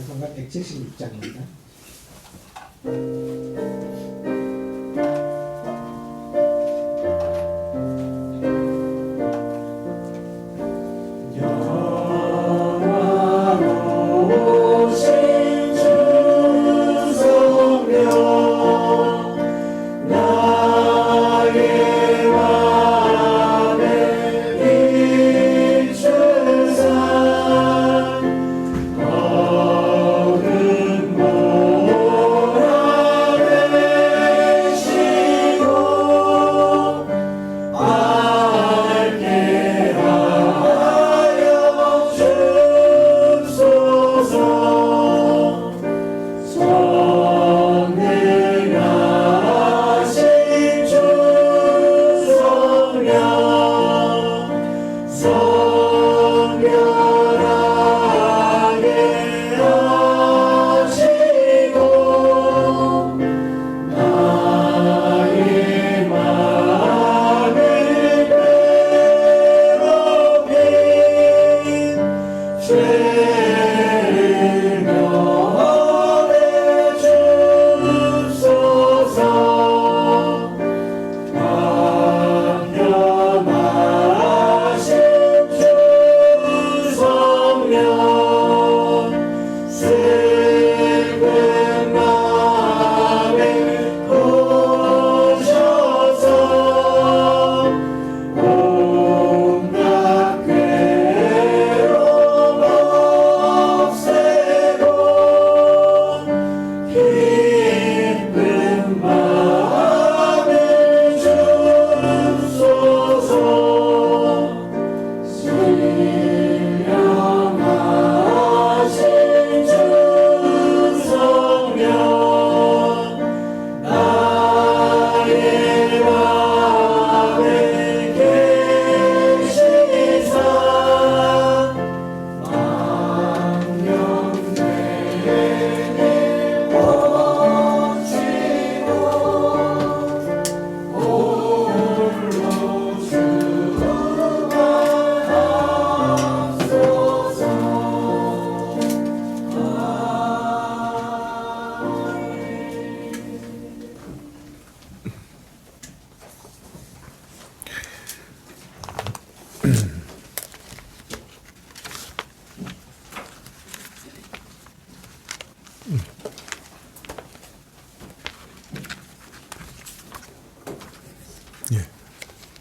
찬송가 176장입니다.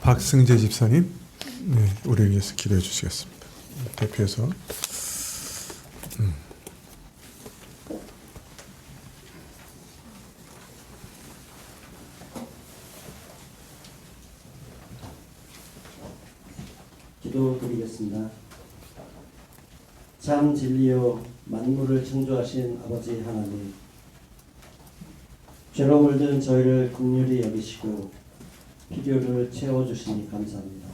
박승재 집사님, 우리를 위해서 기도해 주시겠습니다. 대표해서. 기도드리겠습니다. 참 진리요 만물을 창조하신 아버지 하나님, 죄로 물든 저희를 긍휼히 여기시고 필요를 채워주시니 감사합니다.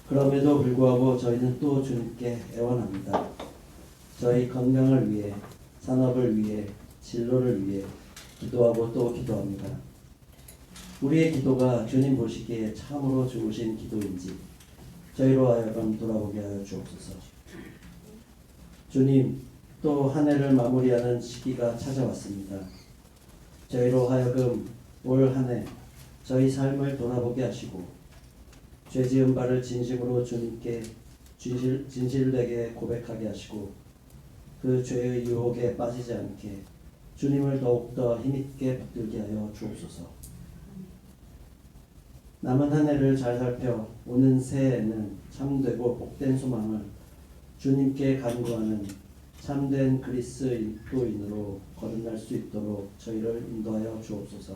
그럼에도 불구하고 저희는 또 주님께 애원합니다. 저희 건강을 위해, 산업을 위해, 진로를 위해 기도하고 또 기도합니다. 우리의 기도가 주님 보시기에 참으로 좋으신 기도인지 저희로 하여금 돌아보게 하여 주옵소서. 주님, 또 한 해를 마무리하는 시기가 찾아왔습니다. 저희로 하여금 올 한 해 저희 삶을 돌아보게 하시고 죄 지은 바를 진심으로 주님께 진실되게 고백하게 하시고 그 죄의 유혹에 빠지지 않게 주님을 더욱더 힘있게 붙들게 하여 주옵소서. 남은 한 해를 잘 살펴 오는 새해에는 참되고 복된 소망을 주님께 간구하는 참된 그리스도인으로 거듭날 수 있도록 저희를 인도하여 주옵소서.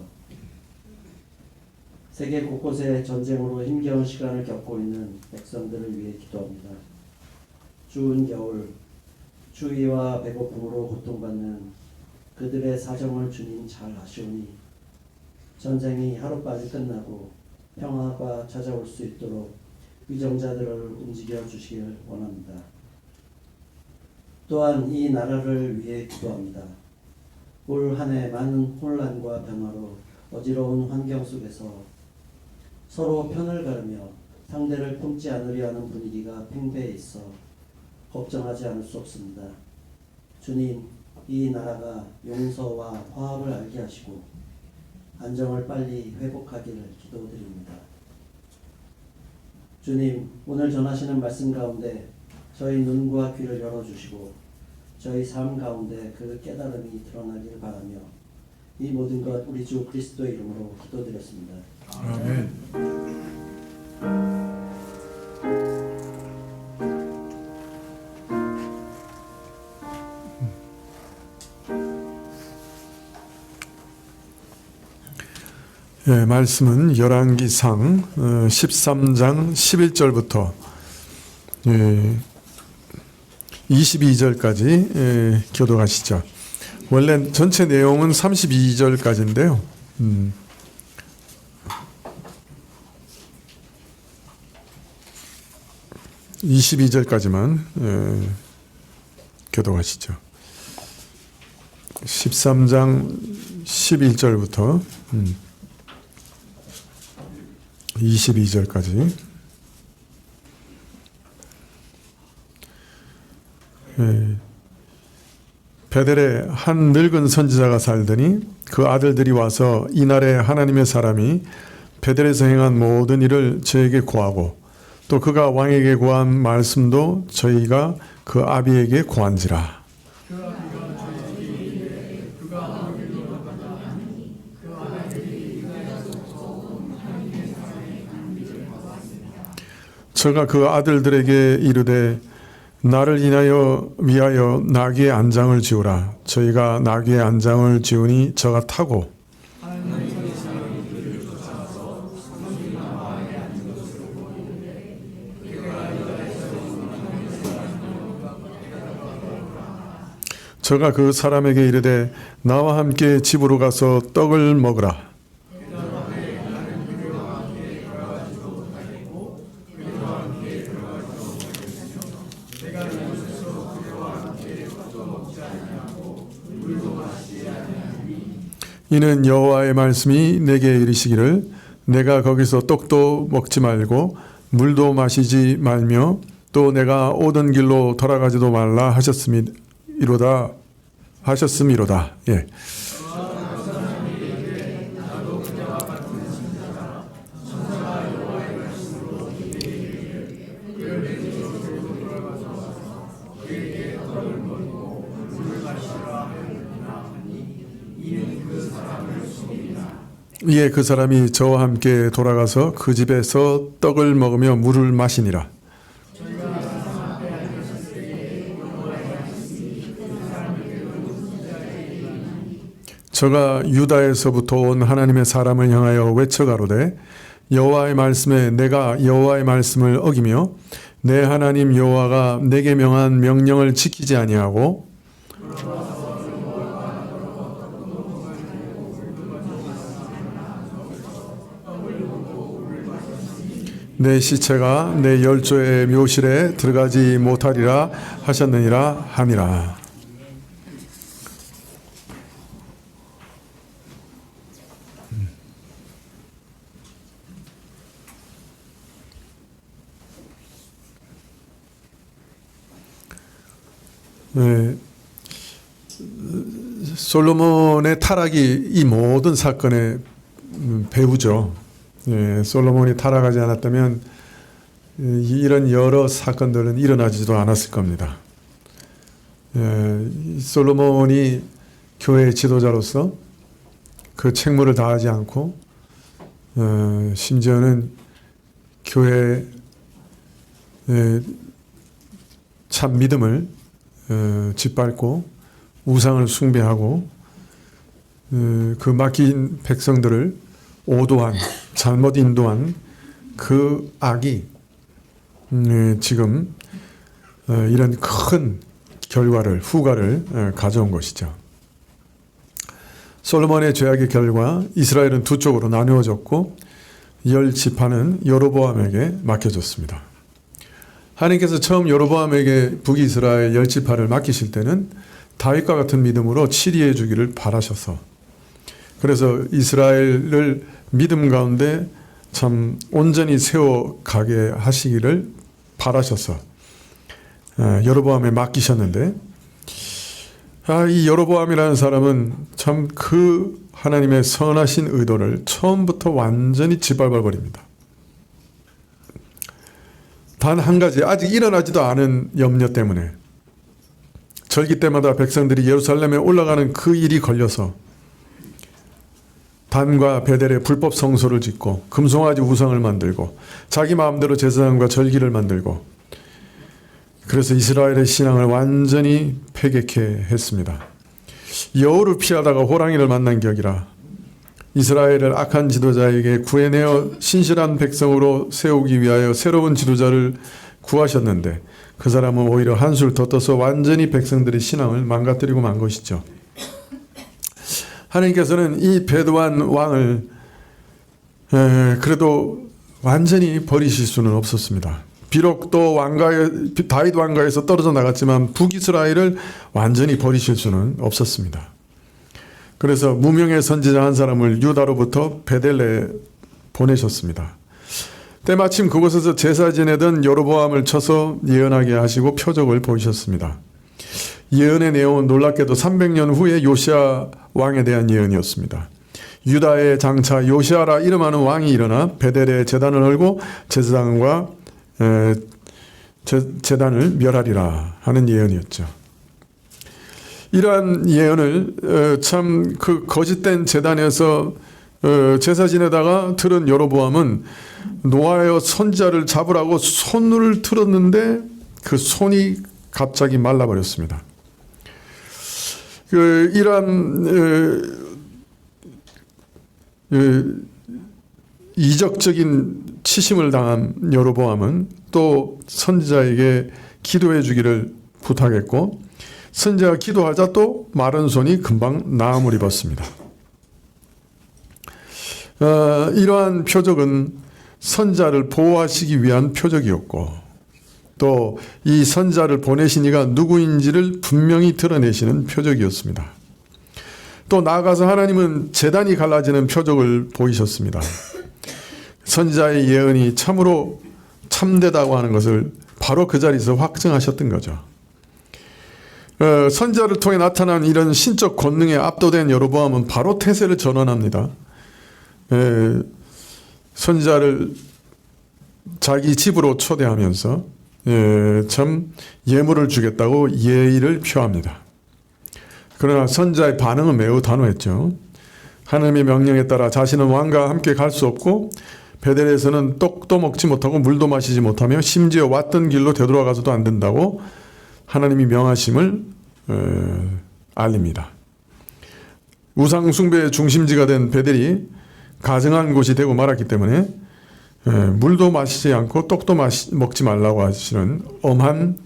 세계 곳곳에 전쟁으로 힘겨운 시간을 겪고 있는 백성들을 위해 기도합니다. 추운 겨울, 추위와 배고픔으로 고통받는 그들의 사정을 주님 잘 아시오니 전쟁이 하루빨리 끝나고 평화가 찾아올 수 있도록 위정자들을 움직여 주시길 원합니다. 또한 이 나라를 위해 기도합니다. 올 한 해 많은 혼란과 변화로 어지러운 환경 속에서 서로 편을 가르며 상대를 품지 않으려 하는 분위기가 팽배해 있어 걱정하지 않을 수 없습니다. 주님, 이 나라가 용서와 화합을 알게 하시고 안정을 빨리 회복하기를 기도드립니다. 주님, 오늘 전하시는 말씀 가운데 저희 눈과 귀를 열어주시고 저희 삶 가운데 그 깨달음이 드러나기를 바라며 이 모든 것 우리 주 그리스도의 이름으로 기도드렸습니다. 아멘. 예, 말씀은 열왕기상 13장 11절부터 22절까지 교독하시죠. 원래 전체 내용은 32절까지인데요. 22절까지만 교독하시죠. 13장 11절부터 22절까지. 베델에 한 늙은 선지자가 살더니 그 아들들이 와서 이날에 하나님의 사람이 베델에서 행한 모든 일을 저에게 고하고 또 그가 왕에게 고한 말씀도 저희가 그 아비에게 고한지라. 저가 그 아들들에게 이르되 나를 위하여 나귀의 안장을 지우라. 저희가 나귀의 안장을 지우니 저가 타고 저가 그 사람에게 이르되 나와 함께 집으로 가서 떡을 먹으라. 이는 여호와의 말씀이 내게 이르시기를 내가 거기서 떡도 먹지 말고 물도 마시지 말며 또 내가 오던 길로 돌아가지도 말라 하셨음이로다. 예. 이에 그 사람이 저와 함께 돌아가서 그 집에서 떡을 먹으며 물을 마시니라. 저가 유다에서부터 온 하나님의 사람을 향하여 외쳐가로되 여호와의 말씀에 내가 여호와의 말씀을 어기며 내 하나님 여호와가 내게 명한 명령을 지키지 아니하고 내 시체가 내 열조의 묘실에 들어가지 못하리라 하셨느니라 하니라. 네. 솔로몬의 타락이 이 모든 사건의 배후죠. 예, 솔로몬이 타락하지 않았다면 이런 여러 사건들은 일어나지도 않았을 겁니다. 예, 솔로몬이 교회의 지도자로서 그 책무를 다하지 않고 심지어는 교회의 참 믿음을 짓밟고 우상을 숭배하고 그 맡긴 백성들을 오도한 잘못 인도한 그 악이 지금 이런 큰 후가를 가져온 것이죠. 솔로몬의 죄악의 결과 이스라엘은 두 쪽으로 나누어졌고 10지파는 여로보암에게 맡겨졌습니다. 하나님께서 처음 여로보암에게 북이스라엘 10지파를 맡기실 때는 다윗과 같은 믿음으로 치리해 주기를 바라셔서 그래서 이스라엘을 믿음 가운데 참 온전히 세워가게 하시기를 바라셔서 여로보암에 맡기셨는데 이 여로보암이라는 사람은 참 그 하나님의 선하신 의도를 처음부터 완전히 짓밟아 버립니다. 단 한 가지, 아직 일어나지도 않은 염려 때문에 절기 때마다 백성들이 예루살렘에 올라가는 그 일이 걸려서 단과 베델에 불법 성소를 짓고 금송아지 우상을 만들고 자기 마음대로 제사장과 절기를 만들고, 그래서 이스라엘의 신앙을 완전히 패격해 했습니다. 여우를 피하다가 호랑이를 만난 격이라 이스라엘을 악한 지도자에게 구해내어 신실한 백성으로 세우기 위하여 새로운 지도자를 구하셨는데 그 사람은 오히려 한술 더 떠서 완전히 백성들의 신앙을 망가뜨리고 만 것이죠. 하나님께서는 이 베드완 왕을 그래도 완전히 버리실 수는 없었습니다. 비록 또 다윗 왕가에서 떨어져 나갔지만 북이스라엘을 완전히 버리실 수는 없었습니다. 그래서 무명의 선지자 한 사람을 유다로부터 베델레에 보내셨습니다. 때마침 그곳에서 제사 지내던 여로보암을 쳐서 예언하게 하시고 표적을 보이셨습니다. 예언의 내용은 놀랍게도 300년 후에 요시아 왕에 대한 예언이었습니다. 유다의 장차 요시아라 이름하는 왕이 일어나 베델에 제단을 헐고 제사장과 제단을 멸하리라 하는 예언이었죠. 이러한 예언을 참 그 거짓된 제단에서 제사 지내다가 들은 여로보암은 노하여 선지자를 잡으라고 손을 틀었는데 그 손이 갑자기 말라버렸습니다. 이러한 이적적인 치심을 당한 여로보암은 또 선지자에게 기도해 주기를 부탁했고, 선지자가 기도하자 또 마른 손이 금방 나음을 입었습니다. 이러한 표적은 선지자를 보호하시기 위한 표적이었고, 또 이 선지자를 보내신 이가 누구인지를 분명히 드러내시는 표적이었습니다. 또 나아가서 하나님은 제단이 갈라지는 표적을 보이셨습니다. 선지자의 예언이 참으로 참되다고 하는 것을 바로 그 자리에서 확증하셨던 거죠. 선지자를 통해 나타난 이런 신적 권능에 압도된 여로보암은 바로 태세를 전환합니다. 선지자를 자기 집으로 초대하면서 참 예물을 주겠다고 예의를 표합니다. 그러나 선지자의 반응은 매우 단호했죠. 하나님의 명령에 따라 자신은 왕과 함께 갈 수 없고 베델에서는 떡도 먹지 못하고 물도 마시지 못하며 심지어 왔던 길로 되돌아가서도 안 된다고 하나님이 명하심을 알립니다. 우상 숭배의 중심지가 된 베델이 가증한 곳이 되고 말았기 때문에 물도 마시지 않고 떡도 먹지 말라고 하시는 엄한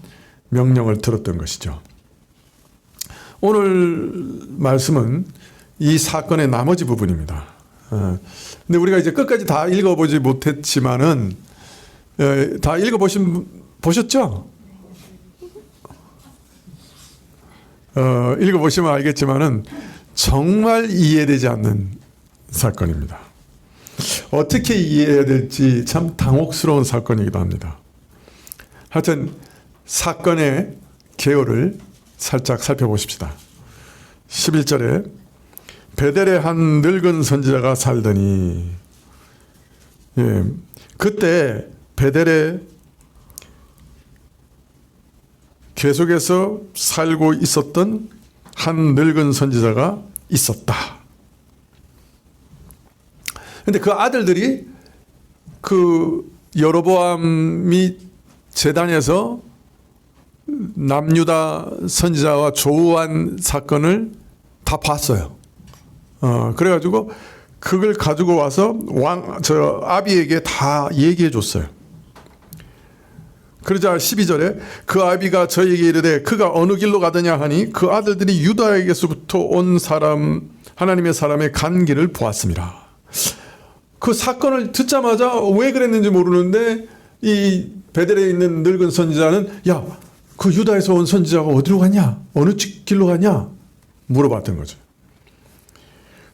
명령을 들었던 것이죠. 오늘 말씀은 이 사건의 나머지 부분입니다. 근데 우리가 이제 끝까지 다 읽어보지 못했지만은 다 보셨죠? 읽어보시면 알겠지만은 정말 이해되지 않는 사건입니다. 어떻게 이해해야 될지 참 당혹스러운 사건이기도 합니다. 하여튼 사건의 개요를 살짝 살펴보십시다. 11절에 베델에 한 늙은 선지자가 살더니, 그때 베델에 계속해서 살고 있었던 한 늙은 선지자가 있었다. 근데 그 아들들이 그 여로보암이 제단에서 남유다 선지자와 조우한 사건을 다 봤어요. 그래가지고 그걸 가지고 와서 아비에게 다 얘기해 줬어요. 그러자 12절에 그 아비가 저에게 이르되 그가 어느 길로 가더냐 하니 그 아들들이 유다에게서부터 온 사람 하나님의 사람의 간 길을 보았습니다. 그 사건을 듣자마자 왜 그랬는지 모르는데 이 베델에 있는 늙은 선지자는 야, 그 유다에서 온 선지자가 어디로 가냐? 어느 길로 가냐? 물어봤던 거죠.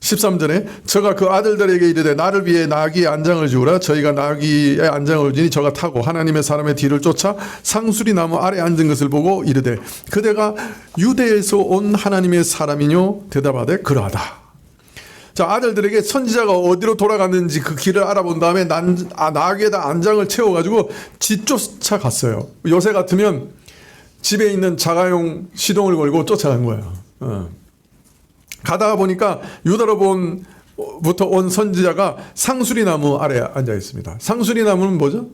13절에 저가 그 아들들에게 이르되 나를 위해 나귀의 안장을 지우라. 저희가 나귀의 안장을 지니 저가 타고 하나님의 사람의 뒤를 쫓아 상수리 나무 아래 앉은 것을 보고 이르되 그대가 유대에서 온 하나님의 사람이뇨? 대답하되 그러하다. 자, 아들들에게 선지자가 어디로 돌아갔는지 그 길을 알아본 다음에 나귀에다 안장을 채워가지고 쫓아갔어요. 요새 같으면 집에 있는 자가용 시동을 걸고 쫓아간 거예요. 가다가 보니까 유다로부터 온 선지자가 상수리 나무 아래 앉아 있습니다. 상수리 나무는 뭐죠?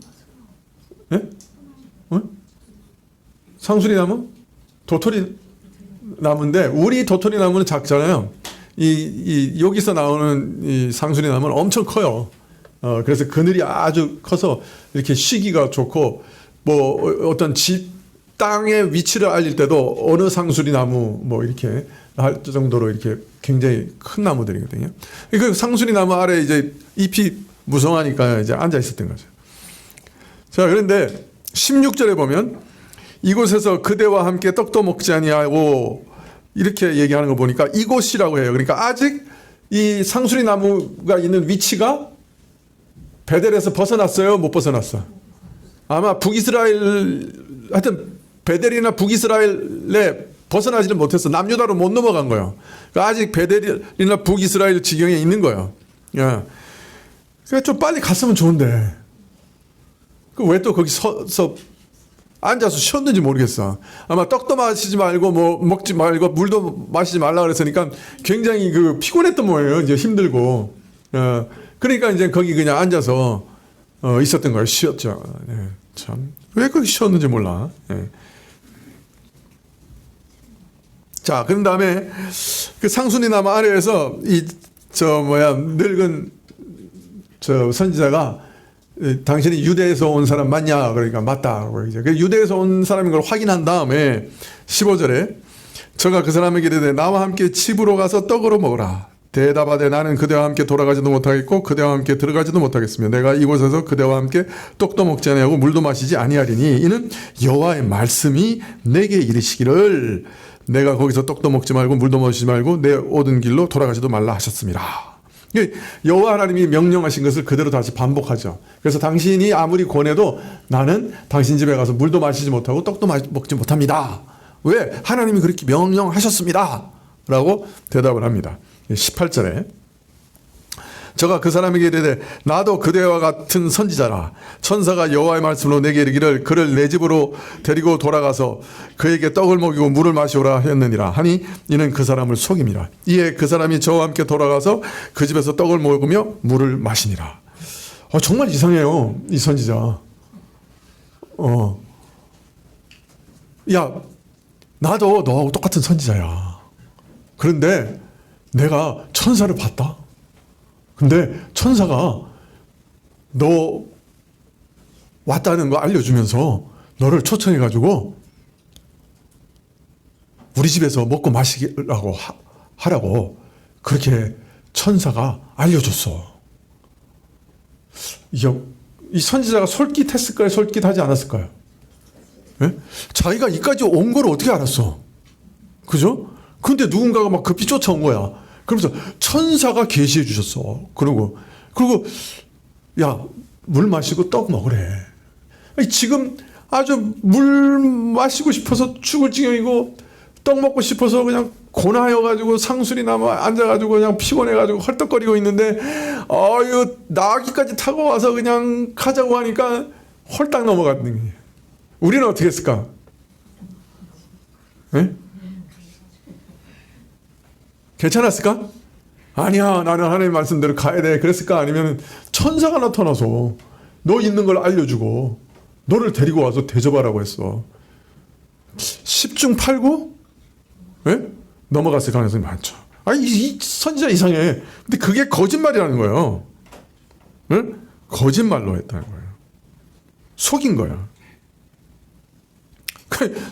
예? 상수리 나무? 도토리 나무인데 우리 도토리 나무는 작잖아요. 여기서 나오는 이 상수리 나무는 엄청 커요. 그래서 그늘이 아주 커서 이렇게 쉬기가 좋고 뭐 어떤 집 땅의 위치를 알릴 때도 어느 상수리 나무 뭐 이렇게 할 정도로 이렇게 굉장히 큰 나무들이거든요. 그 상수리 나무 아래 이제 잎이 무성하니까 이제 앉아 있었던 거죠. 자, 그런데 16절에 보면 이곳에서 그대와 함께 떡도 먹지 아니하고 이렇게 얘기하는 거 보니까 이곳이라고 해요. 그러니까 아직 이 상수리 나무가 있는 위치가 베델에서 벗어났어요? 못 벗어났어? 아마 북이스라엘 하여튼 베델이나 북이스라엘에 벗어나지는 못했어. 남유다로 못 넘어간 거예요. 그러니까 아직 베델이나 북이스라엘 지경에 있는 거예요. 예. 그러니까 좀 빨리 갔으면 좋은데 왜 또 거기 서서 앉아서 쉬었는지 모르겠어. 아마 떡도 마시지 말고 뭐 먹지 말고 물도 마시지 말라 그랬으니까 굉장히 그 피곤했던 모양이에요. 이제 힘들고. 그러니까 이제 거기 그냥 앉아서 있었던 거예요. 쉬었죠. 예. 참. 왜 거기 쉬었는지 몰라. 예. 자, 그런 다음에 그 상수리 나무 아래에서 늙은 선지자가 당신이 유대에서 온 사람 맞냐? 그러니까 맞다. 유대에서 온 사람인 걸 확인한 다음에 15절에 저가 그 사람에게 이르되 나와 함께 집으로 가서 떡으로 먹으라. 대답하되 나는 그대와 함께 돌아가지도 못하겠고 그대와 함께 들어가지도 못하겠으며 내가 이곳에서 그대와 함께 떡도 먹지 아니하고 물도 마시지 아니하리니 이는 여호와의 말씀이 내게 이르시기를 내가 거기서 떡도 먹지 말고 물도 마시지 말고 내 오던 길로 돌아가지도 말라 하셨습니다. 여호와 하나님이 명령하신 것을 그대로 다시 반복하죠. 그래서 당신이 아무리 권해도 나는 당신 집에 가서 물도 마시지 못하고 떡도 먹지 못합니다. 왜? 하나님이 그렇게 명령하셨습니다. 라고 대답을 합니다. 18절에 저가 그 사람에게 이르되 나도 그대와 같은 선지자라. 천사가 여호와의 말씀으로 내게 이르기를 그를 내 집으로 데리고 돌아가서 그에게 떡을 먹이고 물을 마시오라 했느니라 하니 이는 그 사람을 속임이라. 이에 그 사람이 저와 함께 돌아가서 그 집에서 떡을 먹으며 물을 마시니라. 정말 이상해요, 이 선지자. 야, 나도 너하고 똑같은 선지자야. 그런데 내가 천사를 봤다. 근데 천사가 너 왔다는 거 알려주면서 너를 초청해가지고 우리 집에서 먹고 마시라고 하라고 그렇게 천사가 알려줬어. 이 선지자가 솔깃했을까요? 솔깃하지 않았을까요? 예? 자기가 이까지 온 걸 어떻게 알았어? 그죠? 근데 누군가가 막 급히 쫓아온 거야. 그러면서 천사가 계시해 주셨어. 그리고 야, 물 마시고 떡 먹으래. 지금 아주 물 마시고 싶어서 죽을 지경이고 떡 먹고 싶어서 그냥 고나여가지고 상수리 나무 앉아가지고 그냥 피곤해가지고 헐떡거리고 있는데 이거 나귀까지 타고 와서 그냥 가자고 하니까 홀딱 넘어갔는 거예요. 우리는 어떻게 했을까? 네? 괜찮았을까? 아니야, 나는 하나님의 말씀대로 가야 돼. 그랬을까? 아니면 천사가 나타나서 너 있는 걸 알려주고 너를 데리고 와서 대접하라고 했어. 10중 8구? 네? 넘어갔을 가능성이 많죠. 이 선지자 이상해. 근데 그게 거짓말이라는 거예요. 네? 거짓말로 했다는 거예요. 속인 거야.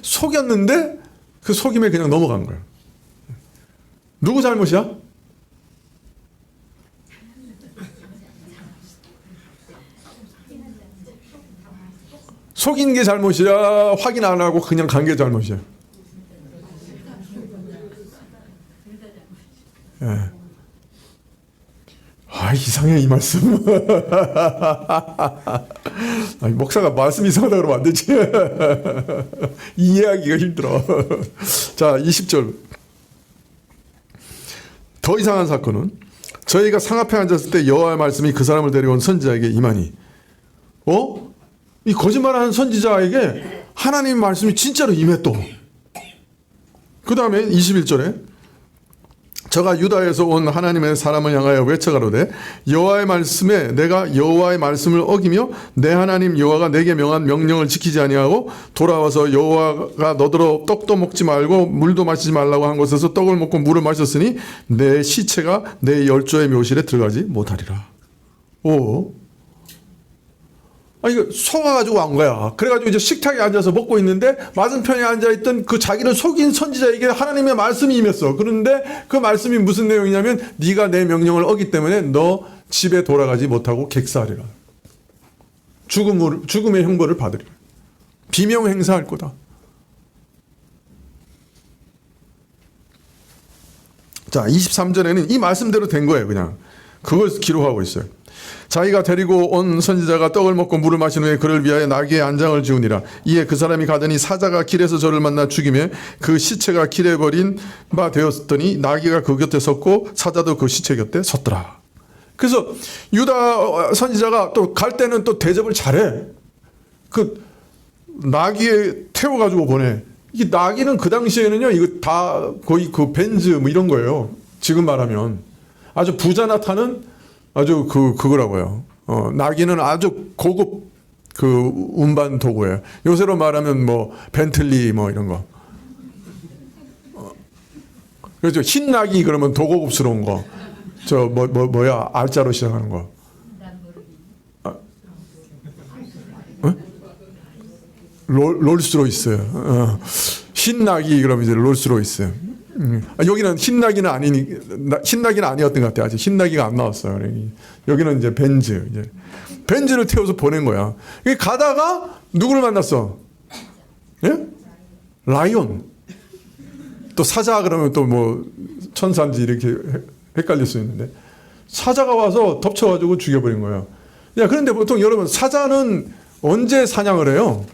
속였는데 그 속임에 그냥 넘어간 거야. 누구 잘못이야? 속인 게 잘못이야? 확인 안 하고 그냥 간 게 잘못이야? 예. 아, 이상해 이 말씀. 아니, 목사가 말씀 이상하다 그러면 안 되지. 이해하기가 힘들어. 자, 20절. 더 이상한 사건은 저희가 상 앞에 앉았을 때 여호와의 말씀이 그 사람을 데려온 선지자에게 임하니, 이 거짓말하는 선지자에게 하나님의 말씀이 진짜로 임했또. 그 다음에 21절에 저가 유다에서 온 하나님의 사람을 향하여 외쳐가로되 여호와의 말씀에 내가 여호와의 말씀을 어기며 내 하나님 여호와가 내게 명한 명령을 지키지 아니하고 돌아와서 여호와가 너더러 떡도 먹지 말고 물도 마시지 말라고 한 곳에서 떡을 먹고 물을 마셨으니 내 시체가 내 열조의 묘실에 들어가지 못하리라. 이거 속아가지고 온 거야. 그래가지고 이제 식탁에 앉아서 먹고 있는데 맞은편에 앉아있던 그 자기를 속인 선지자에게 하나님의 말씀이 임했어. 그런데 그 말씀이 무슨 내용이냐면 네가 내 명령을 어기 때문에 너 집에 돌아가지 못하고 객사하리라. 죽음의 형벌을 받으리라. 비명 행사할 거다. 자, 23절에는 이 말씀대로 된 거예요. 그냥 그걸 기록하고 있어요. 자기가 데리고 온 선지자가 떡을 먹고 물을 마신 후에 그를 위하여 나귀의 안장을 지우니라. 이에 그 사람이 가더니 사자가 길에서 저를 만나 죽이며 그 시체가 길에 버린 바 되었더니 나귀가 그 곁에 섰고 사자도 그 시체 곁에 섰더라. 그래서 유다 선지자가 또 갈 때는 또 대접을 잘해. 그 나귀에 태워가지고 보내. 이 나귀는 그 당시에는요, 이거 다 거의 그 벤즈 뭐 이런 거예요. 지금 말하면 아주 부자나 타는 아주 그거라고요. 나귀는 아주 고급 그 운반 도구예요. 요새로 말하면 뭐 벤틀리 뭐 이런 거. 그렇죠. 흰 나귀 그러면 도고급스러운 거. 저 뭐야 알자로 시작하는 거. 롤스로이스. 흰 나귀 그러면 이제 롤스로이스. 여기는 흰나귀는 흰나귀는 아니었던 것 같아요. 아직 흰나귀가 안 나왔어요. 여기는 이제 벤즈. 이제 벤즈를 태워서 보낸 거야. 가다가 누구를 만났어? 예? 라이온. 또 사자 그러면 또 뭐 천사인지 이렇게 헷갈릴 수 있는데 사자가 와서 덮쳐가지고 죽여버린 거예요. 그런데 보통 여러분 사자는 언제 사냥을 해요?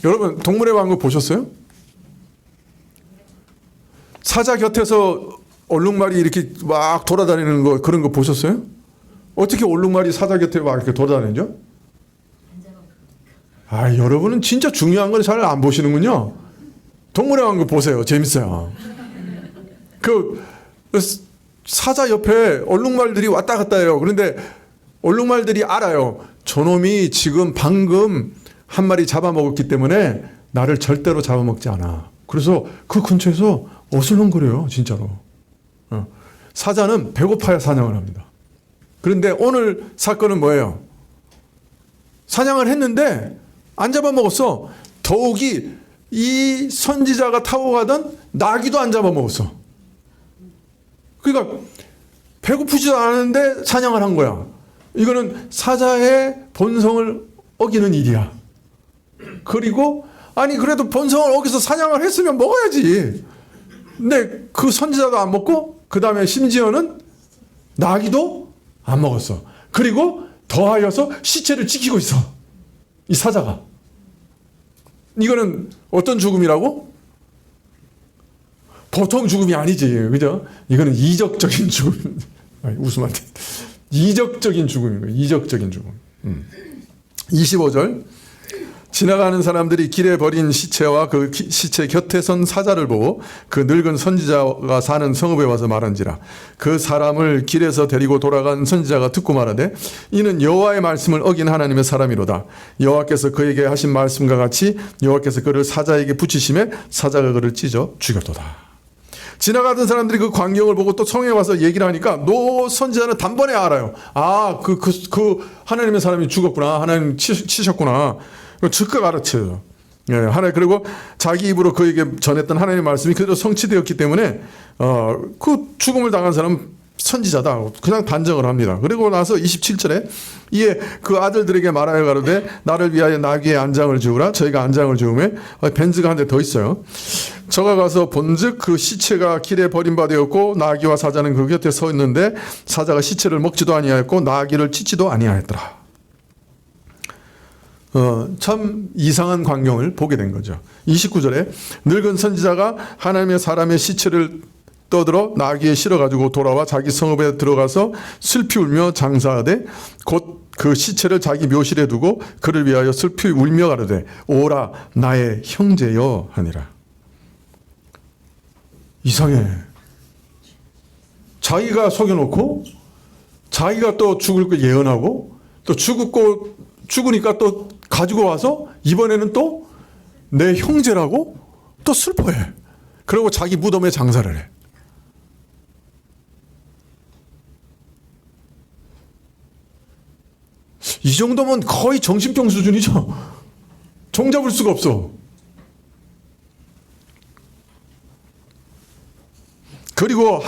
여러분 동물의 왕국 보셨어요? 사자 곁에서 얼룩말이 이렇게 막 돌아다니는 거 그런 거 보셨어요? 어떻게 얼룩말이 사자 곁에 막 이렇게 돌아다니죠? 여러분은 진짜 중요한 걸 잘 안 보시는군요. 동물의 왕국 보세요. 재밌어요. 그 사자 옆에 얼룩말들이 왔다 갔다 해요. 그런데 얼룩말들이 알아요. 저놈이 지금 방금 한 마리 잡아먹었기 때문에 나를 절대로 잡아먹지 않아. 그래서 그 근처에서 어슬렁거려요. 진짜로. 사자는 배고파야 사냥을 합니다. 그런데 오늘 사건은 뭐예요? 사냥을 했는데 안 잡아먹었어. 더욱이 이 선지자가 타고 가던 나귀도 안 잡아먹었어. 그러니까 배고프지도 않은데 사냥을 한 거야. 이거는 사자의 본성을 어기는 일이야. 그리고 그래도 본성을 어기서 사냥을 했으면 먹어야지. 근데 그 선지자도 안 먹고 그 다음에 심지어는 나귀도 안 먹었어. 그리고 더하여서 시체를 지키고 있어. 이 사자가. 이거는 어떤 죽음이라고? 보통 죽음이 아니지. 그죠? 이거는 이적적인 죽음. 웃으면 안 돼. 이적적인 죽음인 거예요. 이적적인 죽음. 25절. 지나가는 사람들이 길에 버린 시체와 그 시체 곁에 선 사자를 보고 그 늙은 선지자가 사는 성읍에 와서 말한지라. 그 사람을 길에서 데리고 돌아간 선지자가 듣고 말하되 이는 여호와의 말씀을 어긴 하나님의 사람이로다. 여호와께서 그에게 하신 말씀과 같이 여호와께서 그를 사자에게 붙이심에 사자가 그를 찢어 죽였도다. 지나가던 사람들이 그 광경을 보고 또 성에 와서 얘기를 하니까 노 선지자는 단번에 알아요. 그 하나님의 사람이 죽었구나. 하나님 치셨구나. 즉각 알아채요. 그리고 자기 입으로 그에게 전했던 하나님의 말씀이 그대로 성취되었기 때문에 그 죽음을 당한 사람은 선지자다. 그냥 단정을 합니다. 그리고 나서 27절에 이에 그 아들들에게 말하여 가로되 나를 위하여 나귀의 안장을 지으라. 저희가 안장을 지으매 벤즈가 한 대 더 있어요. 저가 가서 본즉 그 시체가 길에 버림받았고 나귀와 사자는 그 곁에 서 있는데 사자가 시체를 먹지도 아니하였고 나귀를 찢지도 아니하였더라. 참 이상한 광경을 보게 된 거죠. 29절에 늙은 선지자가 하나님의 사람의 시체를 떠들어 나귀에 실어가지고 돌아와 자기 성읍에 들어가서 슬피 울며 장사하되 곧 그 시체를 자기 묘실에 두고 그를 위하여 슬피 울며 가로되 오라 나의 형제여 하니라. 이상해. 자기가 속여놓고 자기가 또 죽을 걸 예언하고 또 죽으니까 또 가지고 와서 이번에는 또 내 형제라고 또 슬퍼해. 그리고 자기 무덤에 장사를 해. 이 정도면 거의 정신병 수준이죠. 종잡을 수가 없어. 그리고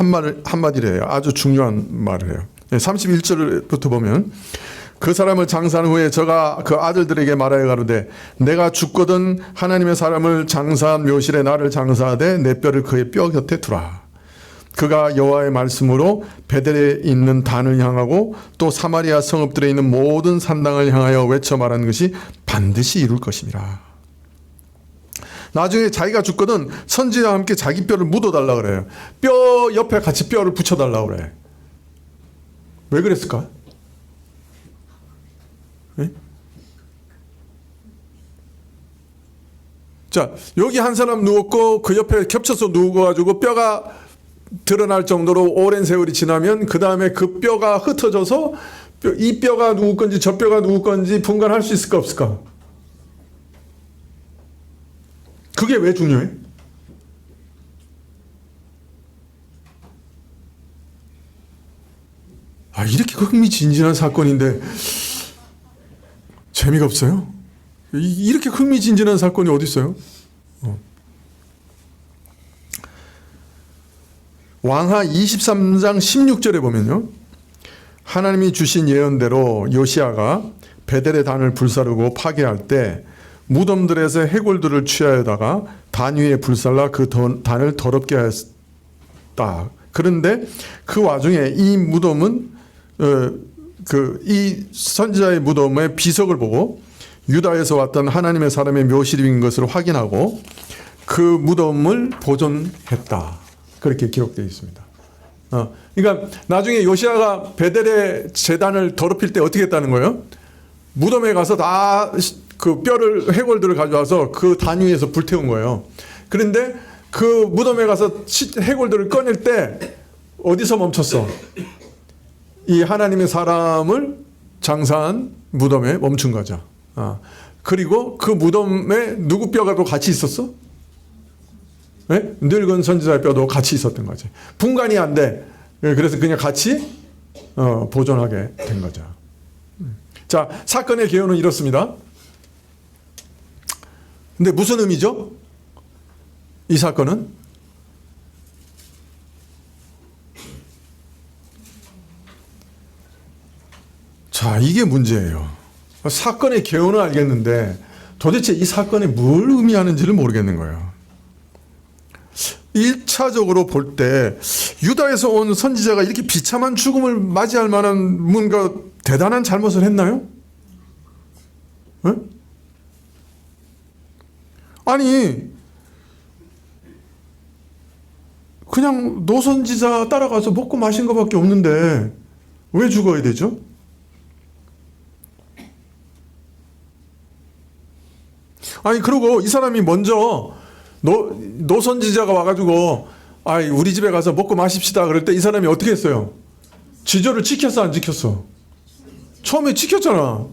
한마디를 해요. 아주 중요한 말을 해요. 31절부터 보면 그 사람을 장사한 후에 저가 그 아들들에게 말하여 가로되 내가 죽거든 하나님의 사람을 장사한 묘실에 나를 장사하되 내 뼈를 그의 뼈 곁에 두라. 그가 여호와의 말씀으로 베델에 있는 단을 향하고 또 사마리아 성읍들에 있는 모든 산당을 향하여 외쳐 말한 것이 반드시 이룰 것입니다. 나중에 자기가 죽거든 선지자와 함께 자기 뼈를 묻어달라 그래요. 뼈 옆에 같이 뼈를 붙여달라 그래. 왜 그랬을까? 네? 자, 여기 한 사람 누웠고 그 옆에 겹쳐서 누워가지고 뼈가 드러날 정도로 오랜 세월이 지나면 그 다음에 그 뼈가 흩어져서 이 뼈가 누구 건지 저 뼈가 누구 건지 분간할 수 있을까 없을까? 그게 왜 중요해? 이렇게 흥미진진한 사건인데 재미가 없어요? 이렇게 흥미진진한 사건이 어디 있어요? 왕하 23장 16절에 보면요. 하나님이 주신 예언대로 요시아가 베델의 단을 불사르고 파괴할 때 무덤들에서 해골들을 취하여다가 단 위에 불살라 그 단을 더럽게 하였다. 그런데 그 와중에 이 무덤은 이 선지자의 무덤의 비석을 보고 유다에서 왔던 하나님의 사람의 묘실인 것을 확인하고 그 무덤을 보존했다. 그렇게 기록되어 있습니다. 그러니까 나중에 요시아가 베델의 제단을 더럽힐 때 어떻게 했다는 거예요? 무덤에 가서 다 그 뼈를 해골들을 가져와서 그 단 위에서 불태운 거예요. 그런데 그 무덤에 가서 해골들을 꺼낼 때 어디서 멈췄어? 이 하나님의 사람을 장사한 무덤에 멈춘 거죠. 그리고 그 무덤에 누구 뼈가 또 같이 있었어? 네? 늙은 선지자의 뼈도 같이 있었던 거지. 분간이 안 돼. 그래서 그냥 같이 보존하게 된 거죠. 자, 사건의 개요는 이렇습니다. 근데 무슨 의미죠? 이 사건은? 자, 이게 문제예요. 사건의 개요는 알겠는데 도대체 이 사건이 뭘 의미하는지를 모르겠는 거예요. 1차적으로 볼 때 유다에서 온 선지자가 이렇게 비참한 죽음을 맞이할 만한 뭔가 대단한 잘못을 했나요? 네? 아니 그냥 노선지자 따라가서 먹고 마신 것밖에 없는데 왜 죽어야 되죠? 아니 그리고 이 사람이 먼저 노선지자가 와가지고 우리 집에 가서 먹고 마십시다 그럴 때 이 사람이 어떻게 했어요? 지조를 지켰어 안 지켰어? 처음에 지켰잖아.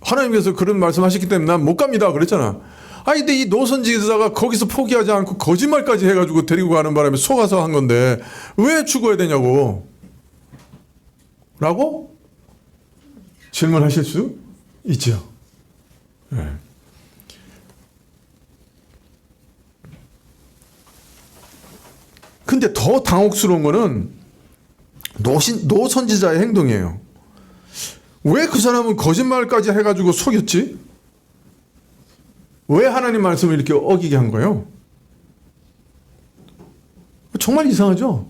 하나님께서 그런 말씀하셨기 때문에 난 못 갑니다 그랬잖아. 근데 이 노선지자가 거기서 포기하지 않고 거짓말까지 해가지고 데리고 가는 바람에 속아서 한 건데 왜 죽어야 되냐고 라고 질문하실 수 있죠. 네. 근데 더 당혹스러운 거는 노선지자의 행동이에요. 왜 그 사람은 거짓말까지 해가지고 속였지? 왜 하나님 말씀을 이렇게 어기게 한 거예요? 정말 이상하죠?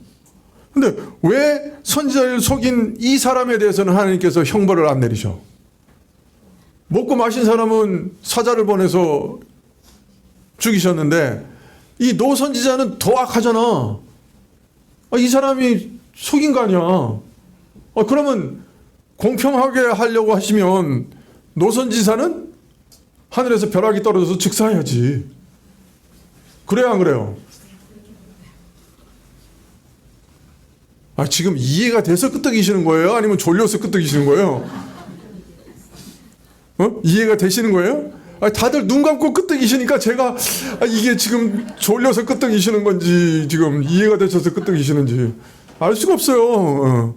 근데 왜 선지자를 속인 이 사람에 대해서는 하나님께서 형벌을 안 내리셔? 먹고 마신 사람은 사자를 보내서 죽이셨는데 이 노선지자는 더 악하잖아. 이 사람이 속인 거 아니야. 그러면 공평하게 하려고 하시면 노선지사는 하늘에서 벼락이 떨어져서 즉사해야지. 그래야 안 그래요? 지금 이해가 돼서 끄떡이시는 거예요? 아니면 졸려서 끄떡이시는 거예요? 이해가 되시는 거예요? 다들 눈 감고 끄떡이시니까 제가 이게 지금 졸려서 끄떡이시는 건지 지금 이해가 되셔서 끄떡이시는지 알 수가 없어요.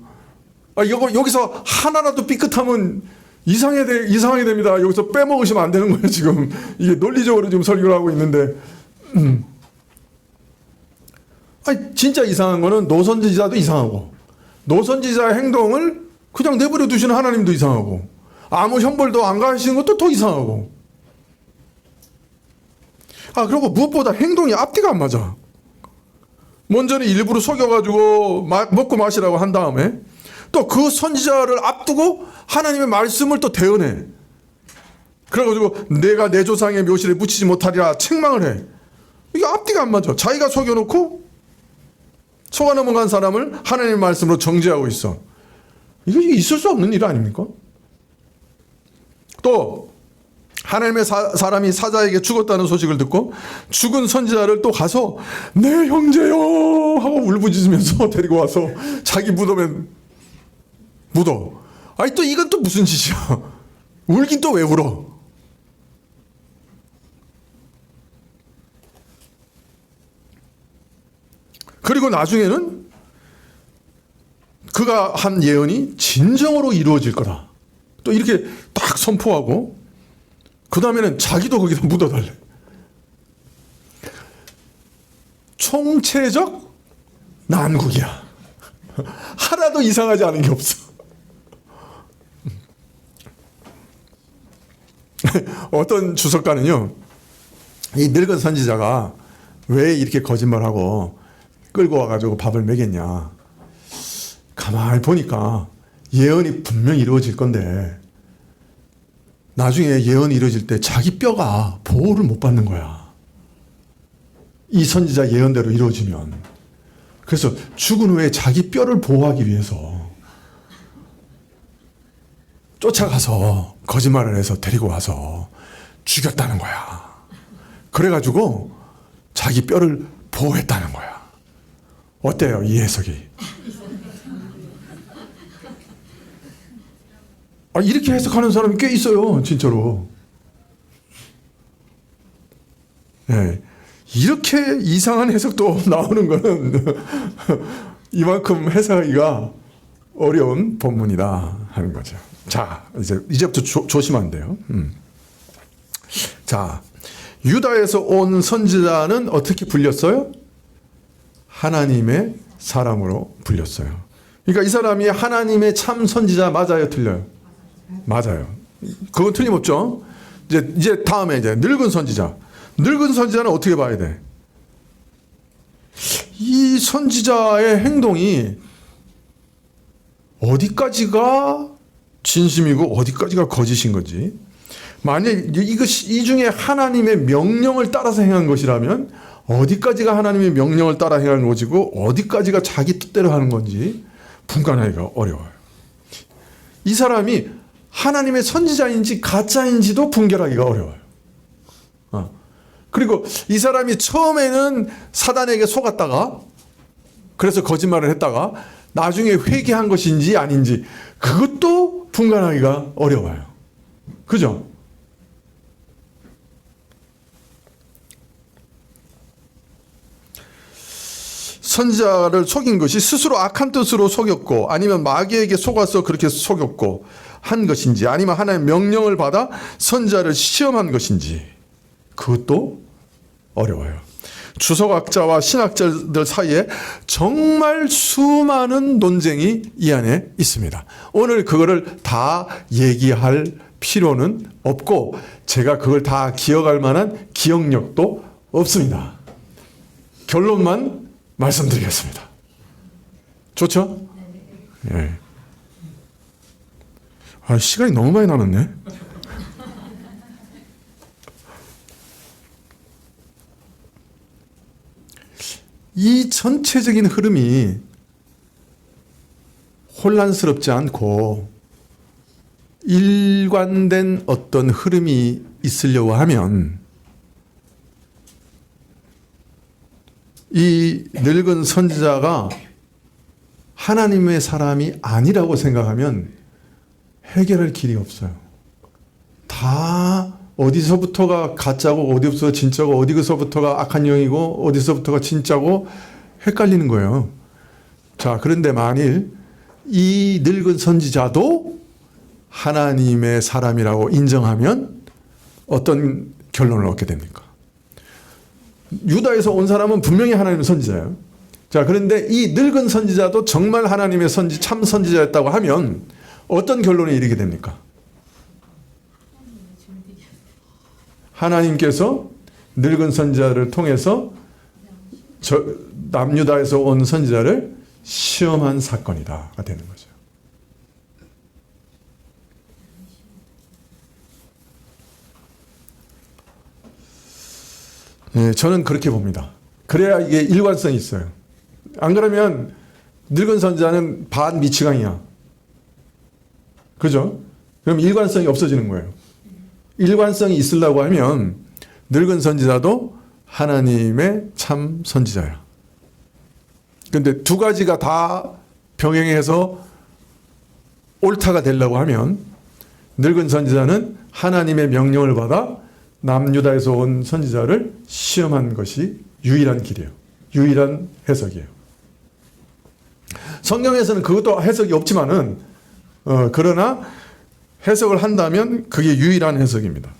여기서 하나라도 삐끗하면 이상하게 됩니다. 여기서 빼먹으시면 안 되는 거예요. 지금 이게 논리적으로 지금 설교를 하고 있는데 진짜 이상한 거는 노선지자도 이상하고 노선지자의 행동을 그냥 내버려 두시는 하나님도 이상하고 아무 형벌도 안 가하시는 것도 더 이상하고 그리고 무엇보다 행동이 앞뒤가 안 맞아. 먼저는 일부러 속여가지고 먹고 마시라고 한 다음에 또 그 선지자를 앞두고 하나님의 말씀을 또 대언해. 그래가지고 내가 내 조상의 묘실에 묻히지 못하리라 책망을 해. 이게 앞뒤가 안 맞아. 자기가 속여놓고 속아 넘어간 사람을 하나님의 말씀으로 정죄하고 있어. 이게 있을 수 없는 일 아닙니까? 또 하나님의 사람이 사자에게 죽었다는 소식을 듣고 죽은 선지자를 또 가서 내 형제요 하고 울부짖으면서 데리고 와서 자기 무덤에 묻어. 또 이건 또 무슨 짓이야? 울긴 또 왜 울어? 그리고 나중에는 그가 한 예언이 진정으로 이루어질 거다. 또 이렇게 딱 선포하고 그 다음에는 자기도 거기다 묻어달래. 총체적 난국이야. 하나도 이상하지 않은 게 없어. 어떤 주석가는요, 이 늙은 선지자가 왜 이렇게 거짓말하고 끌고 와가지고 밥을 먹였냐. 가만히 보니까 예언이 분명히 이루어질 건데 나중에 예언이 이루어질 때 자기 뼈가 보호를 못 받는 거야. 이 선지자 예언대로 이루어지면. 그래서 죽은 후에 자기 뼈를 보호하기 위해서 쫓아가서 거짓말을 해서 데리고 와서 죽였다는 거야. 그래가지고 자기 뼈를 보호했다는 거야. 어때요, 이 해석이? 이렇게 해석하는 사람이 꽤 있어요, 진짜로. 네. 이렇게 이상한 해석도 나오는 거는 이만큼 해석하기가 어려운 본문이다 하는 거죠. 자, 이제부터 조심하면 돼요. 자, 유다에서 온 선지자는 어떻게 불렸어요? 하나님의 사람으로 불렸어요. 그러니까 이 사람이 하나님의 참 선지자 맞아요, 틀려요? 맞아요. 그건 틀림없죠. 이제 다음에 늙은 선지자. 늙은 선지자는 어떻게 봐야 돼? 이 선지자의 행동이 어디까지가 진심이고 어디까지가 거짓인 거지? 만약 이 중에 하나님의 명령을 따라서 행한 것이라면 어디까지가 하나님의 명령을 따라 행한 것이고 어디까지가 자기 뜻대로 하는 건지 분간하기가 어려워요. 이 사람이 하나님의 선지자인지 가짜인지도 분별하기가 어려워요. 그리고 이 사람이 처음에는 사단에게 속았다가 그래서 거짓말을 했다가 나중에 회개한 것인지 아닌지 그것도 분간하기가 어려워요. 그죠? 선지자를 속인 것이 스스로 악한 뜻으로 속였고 아니면 마귀에게 속아서 그렇게 속였고 한 것인지 아니면 하나님의 명령을 받아 선지자를 시험한 것인지 그것도 어려워요. 주석학자와 신학자들 사이에 정말 수많은 논쟁이 이 안에 있습니다. 오늘 그거를 다 얘기할 필요는 없고 제가 그걸 다 기억할 만한 기억력도 없습니다. 결론만 말씀드리겠습니다. 좋죠? 예. 아, 시간이 너무 많이 남았네. 이 전체적인 흐름이 혼란스럽지 않고 일관된 어떤 흐름이 있으려고 하면 이 늙은 선지자가 하나님의 사람이 아니라고 생각하면 해결할 길이 없어요. 다 어디서부터가 가짜고 어디서부터 진짜고 어디서부터가 악한 영이고 어디서부터가 진짜고 헷갈리는 거예요. 자, 그런데 만일 이 늙은 선지자도 하나님의 사람이라고 인정하면 어떤 결론을 얻게 됩니까? 유다에서 온 사람은 분명히 하나님의 선지자예요. 자, 그런데 이 늙은 선지자도 정말 하나님의 참 선지자였다고 하면 어떤 결론에 이르게 됩니까? 하나님께서 늙은 선지자를 통해서 남유다에서 온 선지자를 시험한 사건이다가 되는 거죠. 네, 저는 그렇게 봅니다. 그래야 이게 일관성이 있어요. 안 그러면 늙은 선지자는 반 미치광이야. 그죠? 그럼 일관성이 없어지는 거예요. 일관성이 있으려고 하면 늙은 선지자도 하나님의 참 선지자야. 그런데 두 가지가 다 병행해서 옳다가 되려고 하면 늙은 선지자는 하나님의 명령을 받아 남유다에서 온 선지자를 시험한 것이 유일한 길이에요. 유일한 해석이에요. 성경에서는 그것도 해석이 없지만은 그러나 해석을 한다면 그게 유일한 해석입니다.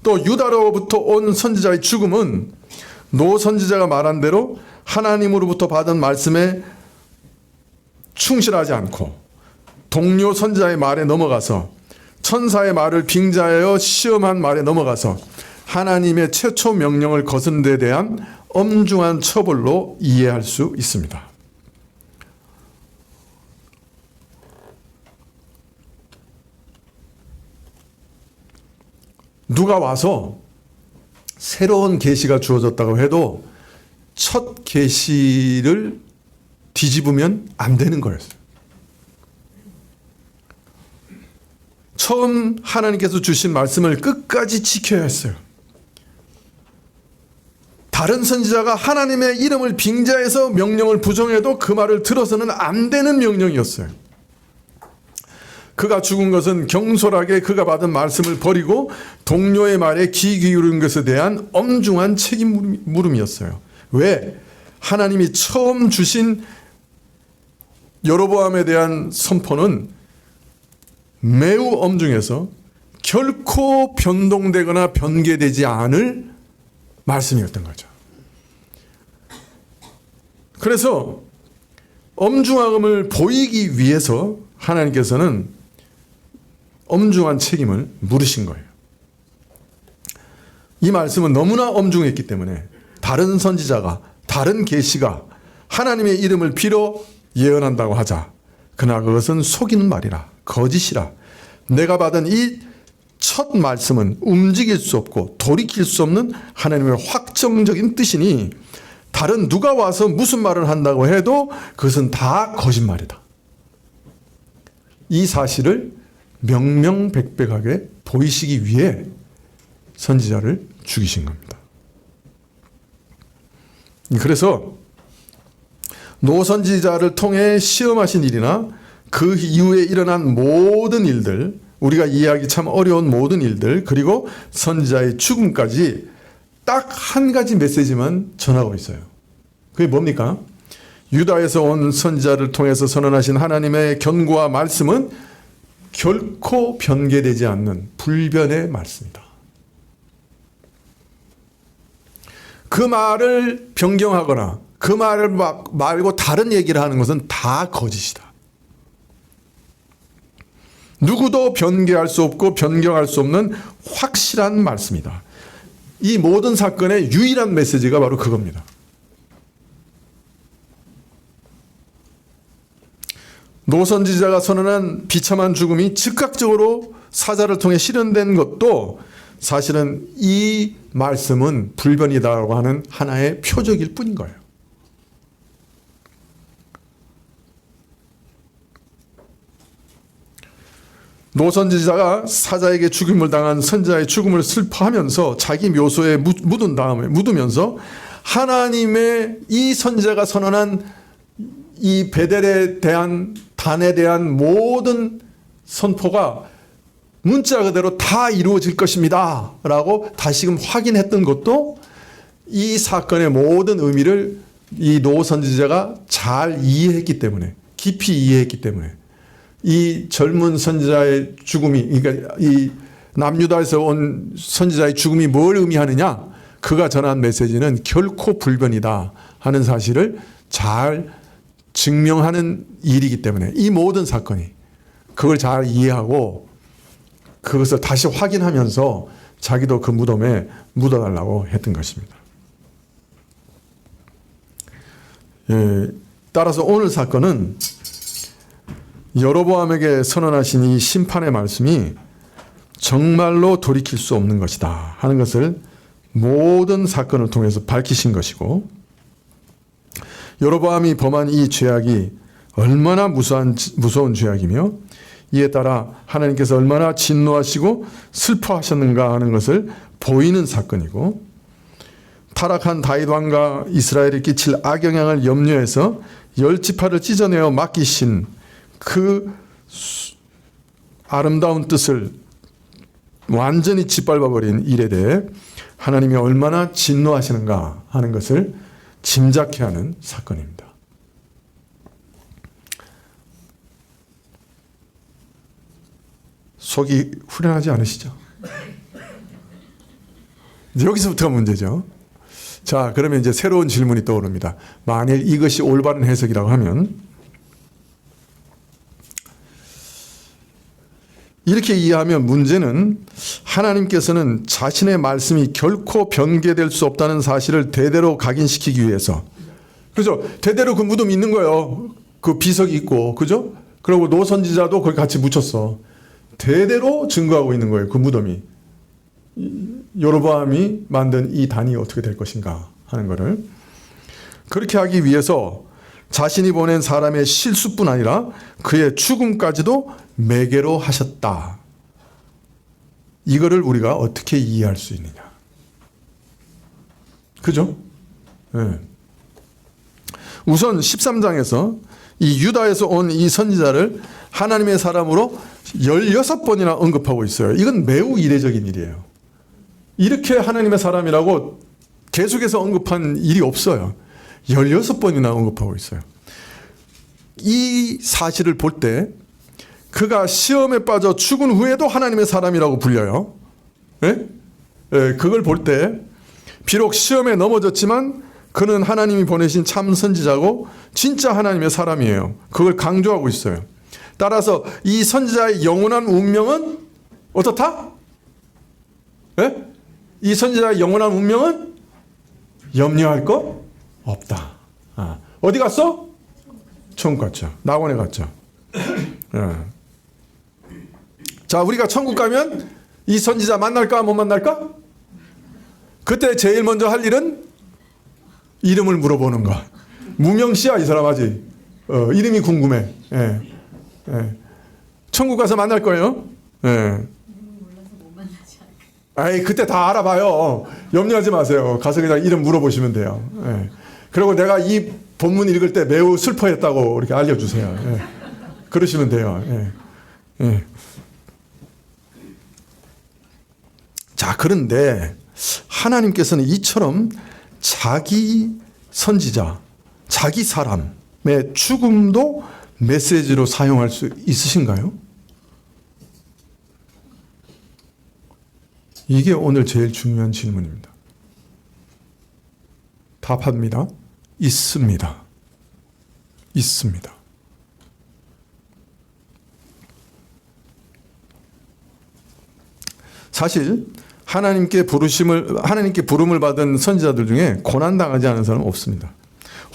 또 유다로부터 온 선지자의 죽음은 노 선지자가 말한 대로 하나님으로부터 받은 말씀에 충실하지 않고 동료 선지자의 말에 넘어가서 천사의 말을 빙자하여 시험한 말에 넘어가서 하나님의 최초 명령을 거스른 데 대한 엄중한 처벌로 이해할 수 있습니다. 누가 와서 새로운 계시가 주어졌다고 해도 첫 계시를 뒤집으면 안 되는 거였어요. 처음 하나님께서 주신 말씀을 끝까지 지켜야 했어요. 다른 선지자가 하나님의 이름을 빙자해서 명령을 부정해도 그 말을 들어서는 안 되는 명령이었어요. 그가 죽은 것은 경솔하게 그가 받은 말씀을 버리고 동료의 말에 귀 기울인 것에 대한 엄중한 책임 물음이었어요. 왜? 하나님이 처음 주신 여로보암에 대한 선포는 매우 엄중해서 결코 변동되거나 변개되지 않을 말씀이었던 거죠. 그래서 엄중함을 보이기 위해서 하나님께서는 엄중한 책임을 물으신 거예요. 이 말씀은 너무나 엄중했기 때문에 다른 선지자가 다른 계시가 하나님의 이름을 빌어 예언한다고 하자. 그러나 그것은 속이는 말이라 거짓이라. 내가 받은 이 첫 말씀은 움직일 수 없고 돌이킬 수 없는 하나님의 확정적인 뜻이니 다른 누가 와서 무슨 말을 한다고 해도 그것은 다 거짓말이다. 이 사실을 명명백백하게 보이시기 위해 선지자를 죽이신 겁니다. 그래서 노 선지자를 통해 시험하신 일이나 그 이후에 일어난 모든 일들, 우리가 이해하기 참 어려운 모든 일들, 그리고 선지자의 죽음까지 딱 한 가지 메시지만 전하고 있어요. 그게 뭡니까? 유다에서 온 선지자를 통해서 선언하신 하나님의 견고와 말씀은 결코 변개되지 않는 불변의 말씀이다. 그 말을 변경하거나 그 말을 말고 다른 얘기를 하는 것은 다 거짓이다. 누구도 변개할 수 없고 변경할 수 없는 확실한 말씀이다. 이 모든 사건의 유일한 메시지가 바로 그겁니다. 노 선지자가 선언한 비참한 죽음이 즉각적으로 사자를 통해 실현된 것도 사실은 이 말씀은 불변이다라고 하는 하나의 표적일 뿐인 거예요. 노 선지자가 사자에게 죽임을 당한 선지자의 죽음을 슬퍼하면서 자기 묘소에 묻으면서 하나님의 이 선지자가 선언한 이 베델에 대한 단에 대한 모든 선포가 문자 그대로 다 이루어질 것입니다 라고 다시금 확인했던 것도 이 사건의 모든 의미를 이 노 선지자가 잘 이해했기 때문에, 깊이 이해했기 때문에 이 젊은 선지자의 죽음이, 그러니까 이 남유다에서 온 선지자의 죽음이 뭘 의미하느냐, 그가 전한 메시지는 결코 불변이다 하는 사실을 잘 증명하는 일이기 때문에 이 모든 사건이 그걸 잘 이해하고 그것을 다시 확인하면서 자기도 그 무덤에 묻어달라고 했던 것입니다. 따라서 오늘 사건은 여로보암에게 선언하신 이 심판의 말씀이 정말로 돌이킬 수 없는 것이다 하는 것을 모든 사건을 통해서 밝히신 것이고, 여로보암이 범한 이 죄악이 얼마나 무서운 죄악이며 이에 따라 하나님께서 얼마나 진노하시고 슬퍼하셨는가 하는 것을 보이는 사건이고, 타락한 다윗 왕과 이스라엘에 끼칠 악영향을 염려해서 10지파를 찢어내어 맡기신 그 아름다운 뜻을 완전히 짓밟아버린 일에 대해 하나님이 얼마나 진노하시는가 하는 것을 짐작케 하는 사건입니다. 속이 후련하지 않으시죠? 여기서부터가 문제죠. 자, 그러면 이제 새로운 질문이 떠오릅니다. 만일 이것이 올바른 해석이라고 하면 이렇게 이해하면 문제는 하나님께서는 자신의 말씀이 결코 변개될 수 없다는 사실을 대대로 각인시키기 위해서, 그죠? 대대로 그 무덤이 있는 거예요. 그 비석이 있고, 그죠? 그리고 노 선지자도 거기 같이 묻혔어. 대대로 증거하고 있는 거예요. 그 무덤이. 여로보암이 만든 이 단이 어떻게 될 것인가 하는 거를. 그렇게 하기 위해서 자신이 보낸 사람의 실수뿐 아니라 그의 죽음까지도 매개로 하셨다. 이거를 우리가 어떻게 이해할 수 있느냐. 그죠? 네. 우선 13장에서 이 유다에서 온 이 선지자를 하나님의 사람으로 16번이나 언급하고 있어요. 이건 매우 이례적인 일이에요. 이렇게 하나님의 사람이라고 계속해서 언급한 일이 없어요. 16번이나 언급하고 있어요. 이 사실을 볼 때 그가 시험에 빠져 죽은 후에도 하나님의 사람이라고 불려요. 예? 예, 그걸 볼 때 비록 시험에 넘어졌지만 그는 하나님이 보내신 참 선지자고 진짜 하나님의 사람이에요. 그걸 강조하고 있어요. 따라서 이 선지자의 영원한 운명은 어떻다? 예? 이 선지자의 영원한 운명은 염려할 거 없다. 어디 갔어? 천국 갔죠. 낙원에 갔죠. 예. 자, 우리가 천국 가면 이 선지자 만날까 못 만날까? 그때 제일 먼저 할 일은 이름을 물어보는 거. 무명시야 이 사람 아직. 이름이 궁금해. 예. 예. 천국 가서 만날 거예요. 예. 아이, 그때 다 알아봐요. 염려하지 마세요. 가서 그냥 이름 물어보시면 돼요. 예. 그리고 내가 이 본문 읽을 때 매우 슬퍼했다고 이렇게 알려주세요. 예. 그러시면 돼요. 예. 예. 자, 그런데 하나님께서는 이처럼 자기 선지자, 자기 사람의 죽음도 메시지로 사용할 수 있으신가요? 이게 오늘 제일 중요한 질문입니다. 답합니다. 있습니다. 있습니다. 사실 하나님께 부름을 받은 선지자들 중에 고난 당하지 않은 사람은 없습니다.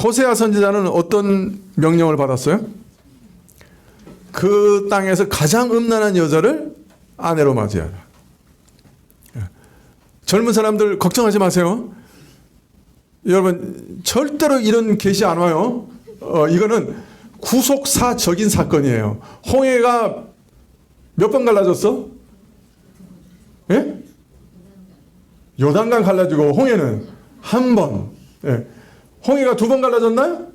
호세아 선지자는 어떤 명령을 받았어요? 그 땅에서 가장 음란한 여자를 아내로 맞이하라. 젊은 사람들 걱정하지 마세요. 여러분 절대로 이런 계시 안 와요. 이거는 구속사적인 사건이에요. 홍해가 몇 번 갈라졌어? 예? 요단강 갈라지고 홍해는 한 번. 예. 홍해가 2번 갈라졌나요?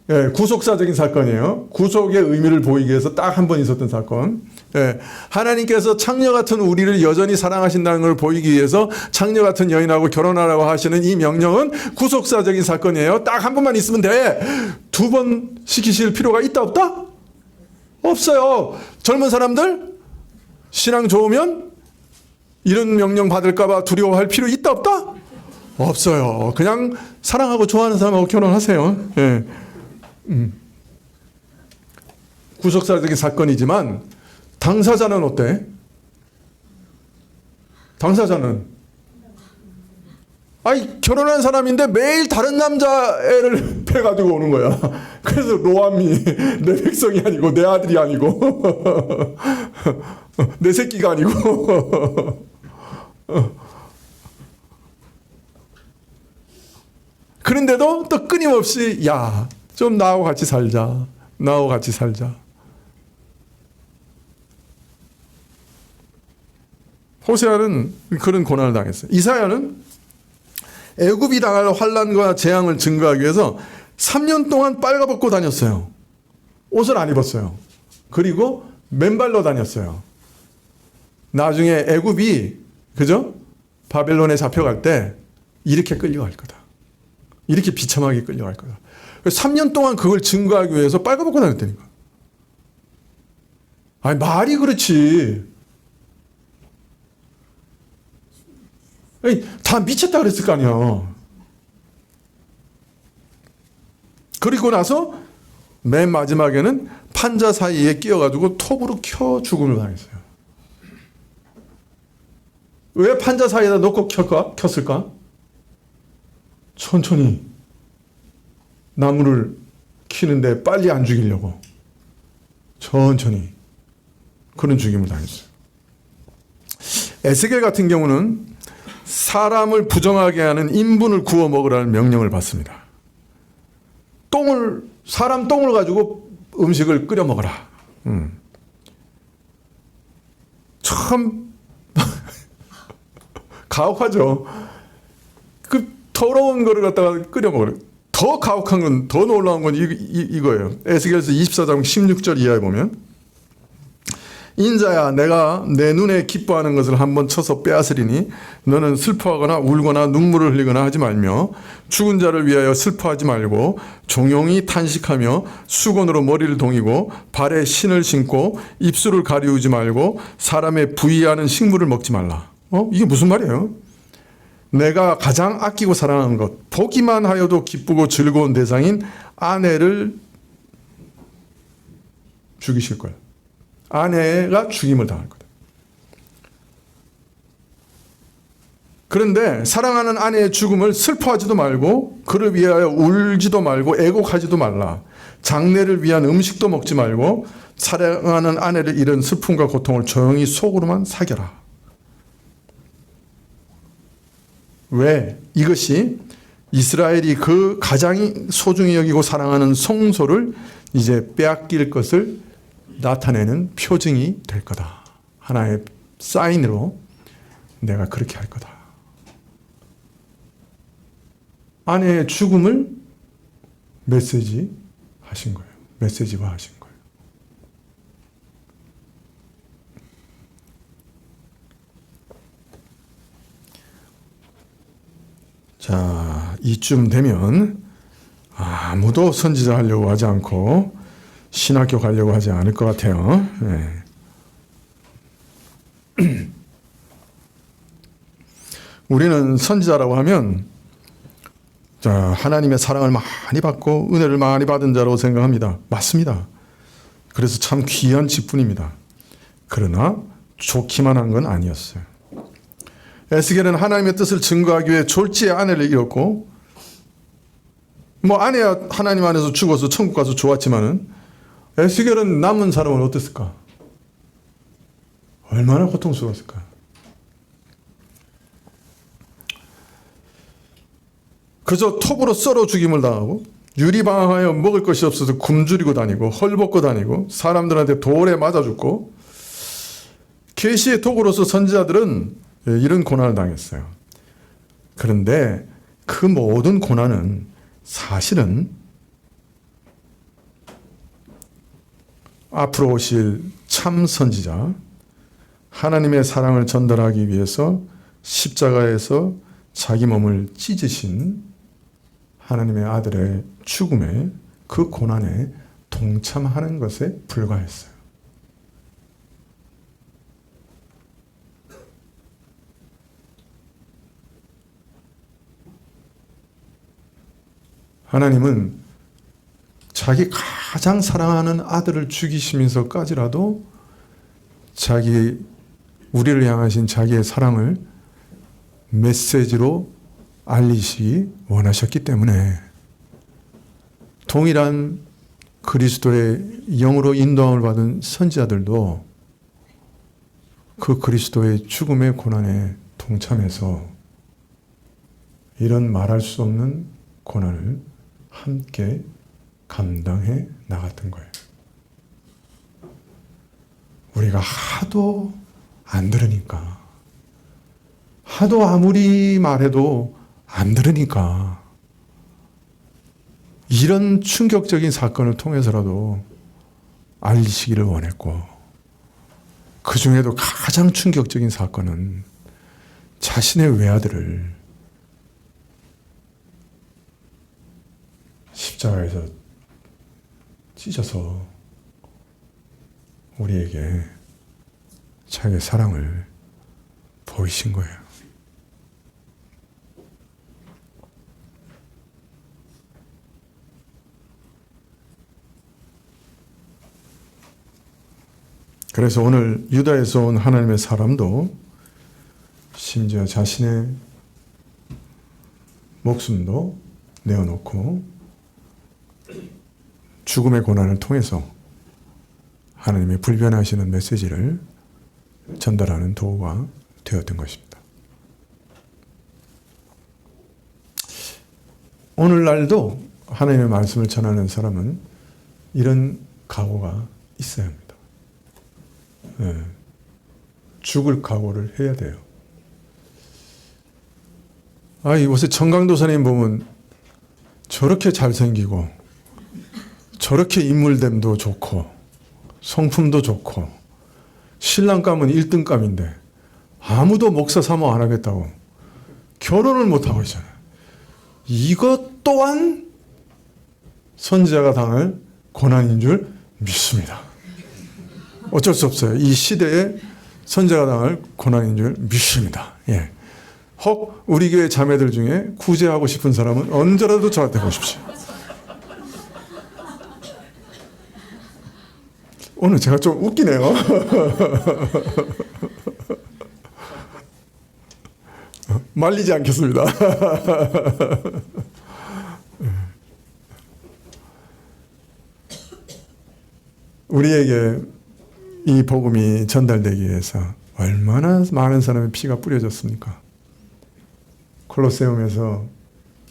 예, 구속사적인 사건이에요. 구속의 의미를 보이기 위해서 딱 한 번 있었던 사건. 예, 하나님께서 창녀 같은 우리를 여전히 사랑하신다는 걸 보이기 위해서 창녀 같은 여인하고 결혼하라고 하시는 이 명령은 구속사적인 사건이에요. 딱 한 번만 있으면 돼. 2번 시키실 필요가 있다 없다? 없어요. 젊은 사람들 신앙 좋으면 이런 명령 받을까 봐 두려워할 필요 있다 없다? 없어요. 그냥 사랑하고 좋아하는 사람하고 결혼하세요. 예. 구속사적인 사건이지만 당사자는 어때? 당사자는 결혼한 사람인데 매일 다른 남자애를 패가지고 오는 거야. 그래서 로암이 내 백성이 아니고 내 아들이 아니고 내 새끼가 아니고 그런데도 또 끊임없이 좀 나하고 같이 살자. 나하고 같이 살자. 호세아는 그런 고난을 당했어요. 이사야는 애굽이 당할 환난과 재앙을 증거하기 위해서 3년 동안 빨가벗고 다녔어요. 옷을 안 입었어요. 그리고 맨발로 다녔어요. 나중에 애굽이 바벨론에 잡혀갈 때 이렇게 끌려갈 거다. 이렇게 비참하게 끌려갈 거다. 3년 동안 그걸 증거하기 위해서 빨가벗고 다녔다니까. 말이 그렇지. 다 미쳤다 그랬을 거 아니야. 그리고 나서 맨 마지막에는 판자 사이에 끼어가지고 톱으로 켜 죽음을 당했어요. 왜 판자 사이에다 놓고 켰을까? 천천히 나무를 키는데 빨리 안 죽이려고 천천히 그런 죽임을 당했어요. 에스겔 같은 경우는 사람을 부정하게 하는 인분을 구워 먹으라는 명령을 받습니다. 사람 똥을 가지고 음식을 끓여 먹어라. 참 가혹하죠. 그 더러운 거를 갖다가 끓여 먹어라. 더 가혹한 건, 더 놀라운 건 이거예요. 에스겔서 24장 16절 이하에 보면 인자야 내가 내 눈에 기뻐하는 것을 한번 쳐서 빼앗으리니 너는 슬퍼하거나 울거나 눈물을 흘리거나 하지 말며 죽은 자를 위하여 슬퍼하지 말고 종용이 탄식하며 수건으로 머리를 동이고 발에 신을 신고 입술을 가리우지 말고 사람의 부의하는 식물을 먹지 말라. 이게 무슨 말이에요? 내가 가장 아끼고 사랑하는 것, 보기만 하여도 기쁘고 즐거운 대상인 아내를 죽이실 거예요. 아내가 죽임을 당할 거다. 그런데 사랑하는 아내의 죽음을 슬퍼하지도 말고 그를 위하여 울지도 말고 애곡하지도 말라. 장례를 위한 음식도 먹지 말고 사랑하는 아내를 잃은 슬픔과 고통을 조용히 속으로만 사겨라. 왜? 이것이 이스라엘이 그 가장 소중히 여기고 사랑하는 성소를 이제 빼앗길 것을 나타내는 표징이 될 거다. 하나의 사인으로 내가 그렇게 할 거다. 아내의 죽음을 메시지 하신 거예요. 메시지화 하신 거예요. 자, 이쯤 되면 아무도 선지자 하려고 하지 않고 신학교 가려고 하지 않을 것 같아요. 네. 우리는 선지자라고 하면 자, 하나님의 사랑을 많이 받고 은혜를 많이 받은 자라고 생각합니다. 맞습니다. 그래서 참 귀한 직분입니다. 그러나 좋기만 한 건 아니었어요. 에스겔은 하나님의 뜻을 증거하기 위해 졸지에 아내를 잃었고, 뭐 아내야 하나님 안에서 죽어서 천국 가서 좋았지만은 에스겔은 남은 사람은 어땠을까? 얼마나 고통스러웠을까? 그저 톱으로 썰어 죽임을 당하고 유리방황하여 먹을 것이 없어서 굶주리고 다니고 헐벗고 다니고 사람들한테 돌에 맞아 죽고, 계시의 도구로서 선지자들은 이런 고난을 당했어요. 그런데 그 모든 고난은 사실은 앞으로 오실 참 선지자, 하나님의 사랑을 전달하기 위해서 십자가에서 자기 몸을 찢으신 하나님의 아들의 죽음에, 그 고난에 동참하는 것에 불과했어요. 하나님은 자기 가장 사랑하는 아들을 죽이시면서까지라도 우리를 향하신 자기의 사랑을 메시지로 알리시기 원하셨기 때문에, 동일한 그리스도의 영으로 인도함을 받은 선지자들도 그 그리스도의 죽음의 고난에 동참해서 이런 말할 수 없는 고난을 함께 감당해 나갔던 거예요. 우리가 하도 안 들으니까, 하도 아무리 말해도 안 들으니까 이런 충격적인 사건을 통해서라도 알리시기를 원했고, 그 중에도 가장 충격적인 사건은 자신의 외아들을 십자가에서 찢어서 우리에게 자기의 사랑을 보이신 거예요. 그래서 오늘 유다에서 온 하나님의 사람도 심지어 자신의 목숨도 내어놓고 죽음의 고난을 통해서 하나님의 불변하시는 메시지를 전달하는 도구가 되었던 것입니다. 오늘날도 하나님의 말씀을 전하는 사람은 이런 각오가 있어야 합니다. 죽을 각오를 해야 돼요. 요새 청강도사님 보면 저렇게 잘생기고 저렇게 인물됨도 좋고 성품도 좋고 신랑감은 1등감인데 아무도 목사 사모 안 하겠다고 결혼을 못하고 있잖아요. 이것 또한 선지자가 당할 고난인 줄 믿습니다. 어쩔 수 없어요. 이 시대에 선지자가 당할 고난인 줄 믿습니다. 예. 혹 우리 교회 자매들 중에 구제하고 싶은 사람은 언제라도 저한테 보십시오. 오늘 제가 좀 웃기네요. 말리지 않겠습니다. 우리에게 이 복음이 전달되기 위해서 얼마나 많은 사람의 피가 뿌려졌습니까? 콜로세움에서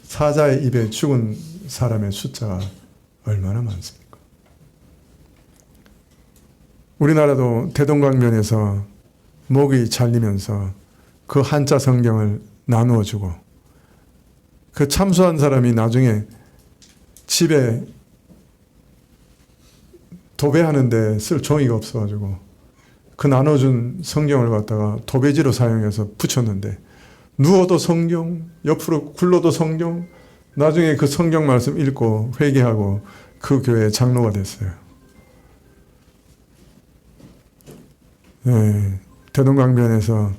사자의 입에 죽은 사람의 숫자가 얼마나 많습니까? 우리나라도 대동강변에서 목이 잘리면서 그 한자 성경을 나누어주고, 그 참수한 사람이 나중에 집에 도배하는데 쓸 종이가 없어가지고 그 나눠준 성경을 갖다가 도배지로 사용해서 붙였는데, 누워도 성경, 옆으로 굴러도 성경, 나중에 그 성경 말씀 읽고 회개하고 그 교회의 장로가 됐어요. 네, 대동강변에서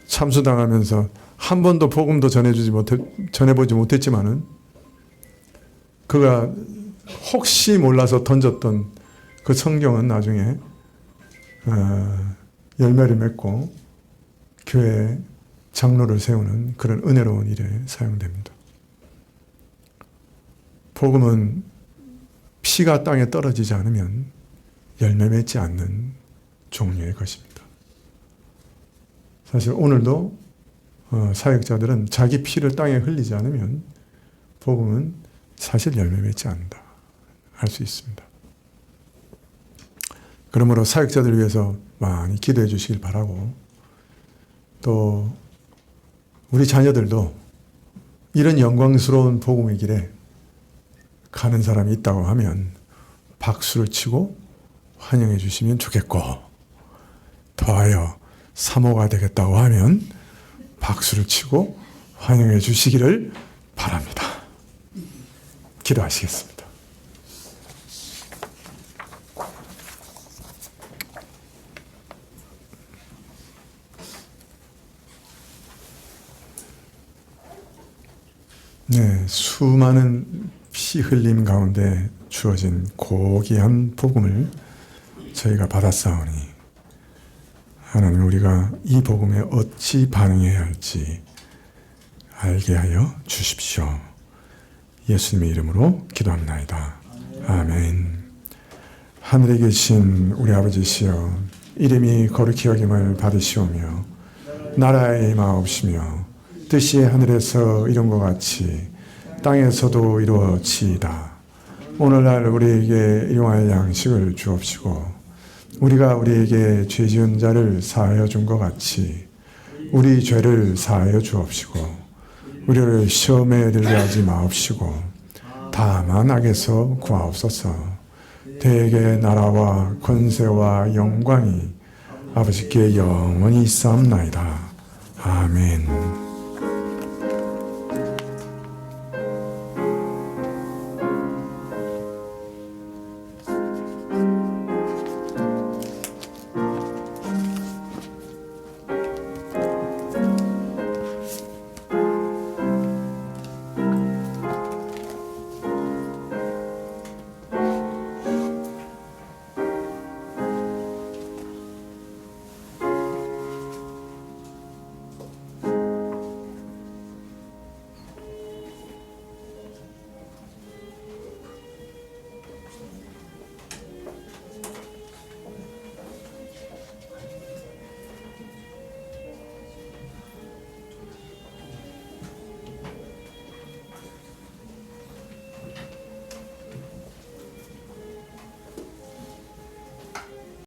참수당하면서 한 번도 복음도 전해보지 못했지만은 그가 혹시 몰라서 던졌던 그 성경은 나중에 열매를 맺고 교회 장로를 세우는 그런 은혜로운 일에 사용됩니다. 복음은 피가 땅에 떨어지지 않으면 열매 맺지 않는 종류의 것입니다. 사실 오늘도 사역자들은 자기 피를 땅에 흘리지 않으면 복음은 사실 열매 맺지 않는다 할 수 있습니다. 그러므로 사역자들을 위해서 많이 기도해 주시길 바라고, 또 우리 자녀들도 이런 영광스러운 복음의 길에 가는 사람이 있다고 하면 박수를 치고 환영해 주시면 좋겠고, 더하여 사모가 되겠다고 하면 박수를 치고 환영해 주시기를 바랍니다. 기도하시겠습니다. 네, 수많은 피 흘림 가운데 주어진 고귀한 복음을 저희가 받았사오니 하나님, 우리가 이 복음에 어찌 반응해야 할지 알게 하여 주십시오. 예수님의 이름으로 기도합나이다. 아멘. 하늘에 계신 우리 아버지시여, 이름이 거룩히 여김을 받으시오며 나라의 임하옵시며 뜻이 하늘에서 이룬 것 같이 땅에서도 이루어지이다. 오늘날 우리에게 일용할 양식을 주옵시고, 우리가 우리에게 죄 지은 자를 사하여 준 것 같이 우리 죄를 사하여 주옵시고, 우리를 시험에 들게 하지 마옵시고 다만 악에서 구하옵소서. 대개 나라와 권세와 영광이 아버지께 영원히 있사옵나이다. 아멘.